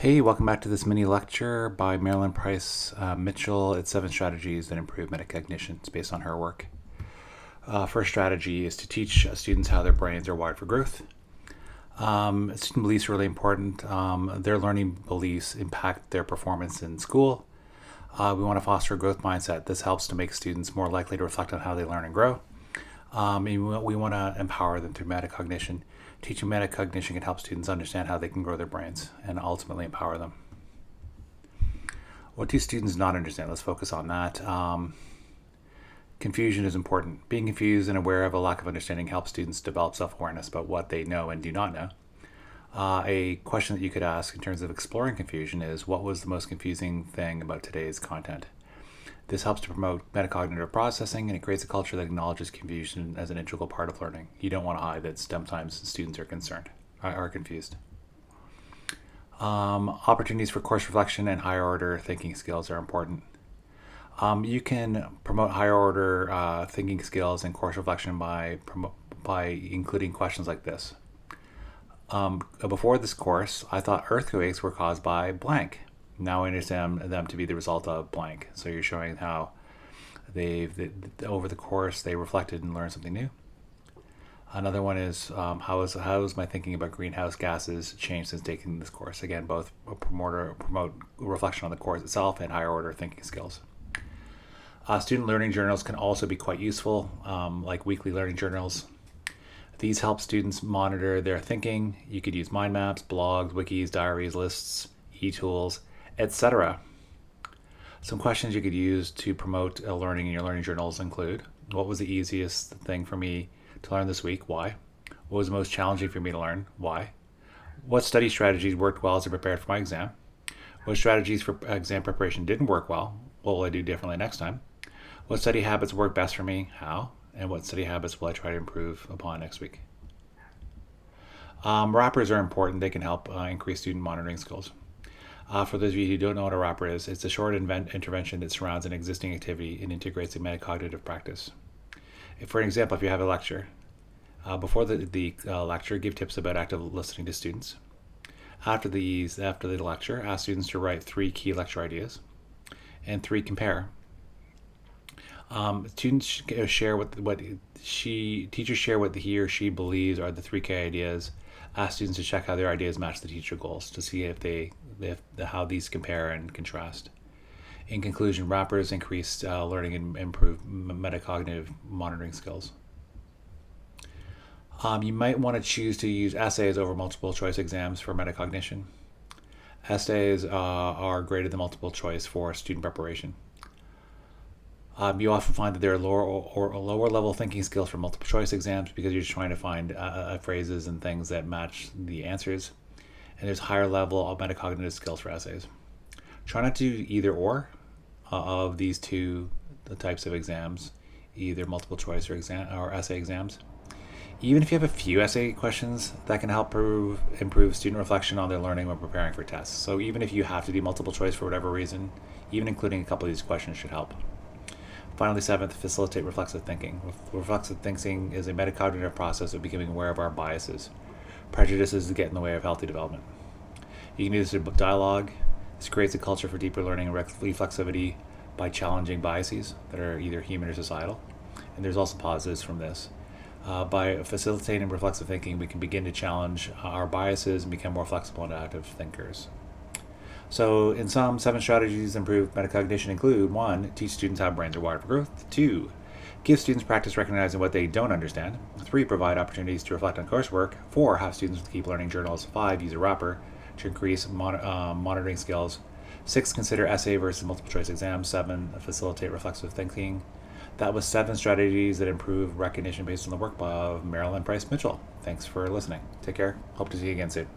Hey, welcome back to this mini lecture by Marilyn Price-Mitchell. It's 7 strategies that improve metacognition. It's based on her work. First strategy is to teach students how their brains are wired for growth. Student beliefs are really important. Their learning beliefs impact their performance in school. We want to foster a growth mindset. This helps to make students more likely to reflect on how they learn and grow. And we want to empower them through metacognition. Teaching metacognition can help students understand how they can grow their brains and ultimately empower them. What do students not understand? Let's focus on that. Confusion is important. Being confused and aware of a lack of understanding helps students develop self-awareness about what they know and do not know. A question that you could ask in terms of exploring confusion is, what was the most confusing thing about today's content? This helps to promote metacognitive processing, and it creates a culture that acknowledges confusion as an integral part of learning. You don't want to hide that sometimes students are confused. Opportunities for course reflection and higher order thinking skills are important. You can promote higher order thinking skills and course reflection by including questions like this. Before this course, I thought earthquakes were caused by blank. Now I understand them to be the result of blank. So you're showing how over the course they reflected and learned something new. Another one is how is my thinking about greenhouse gases changed since taking this course? Again, both promote reflection on the course itself and higher order thinking skills. Student learning journals can also be quite useful, like weekly learning journals. These help students monitor their thinking. You could use mind maps, blogs, wikis, diaries, lists, e-tools, etc. Some questions you could use to promote learning in your learning journals include: what was the easiest thing for me to learn this week? Why? What was the most challenging for me to learn? Why? What study strategies worked well as I prepared for my exam? What strategies for exam preparation didn't work well? What will I do differently next time? What study habits work best for me? How? And what study habits will I try to improve upon next week? Wrappers are important. They can help increase student monitoring skills. For those of you who don't know what a wrapper is, it's a short intervention that surrounds an existing activity and integrates a metacognitive practice. For an example, if you have a lecture, before the lecture, give tips about active listening to students. After the lecture, ask students to write 3 key lecture ideas, and 3 compare. Students share teachers share what he or she believes are the 3 key ideas. Ask students to check how their ideas match the teacher goals to see how these compare and contrast. In conclusion, wrappers increase learning and improve metacognitive monitoring skills. You might want to choose to use essays over multiple choice exams for metacognition. Essays are graded than multiple choice for student preparation. You often find that there are lower level thinking skills for multiple choice exams because you're just trying to find phrases and things that match the answers. And there's higher level of metacognitive skills for essays. Try not to do either or of these two types of exams, either multiple choice or essay exams. Even if you have a few essay questions, that can help improve student reflection on their learning when preparing for tests. So even if you have to do multiple choice for whatever reason, even including a couple of these questions should help. Finally, 7th, facilitate reflexive thinking. Reflexive thinking is a metacognitive process of becoming aware of our biases. Prejudices get in the way of healthy development. You can do this through dialogue. This creates a culture for deeper learning and reflexivity by challenging biases that are either human or societal. And there's also positives from this. By facilitating reflexive thinking, we can begin to challenge our biases and become more flexible and active thinkers. So in sum, 7 strategies to improve metacognition include: 1, teach students how brains are wired for growth; 2, give students practice recognizing what they don't understand; 3, provide opportunities to reflect on coursework; 4, have students keep learning journals; 5, use a wrapper to increase monitoring skills; 6, consider essay versus multiple choice exams; 7, facilitate reflexive thinking. That was 7 strategies that improve recognition based on the work of Marilyn Price-Mitchell. Thanks for listening. Take care. Hope to see you again soon.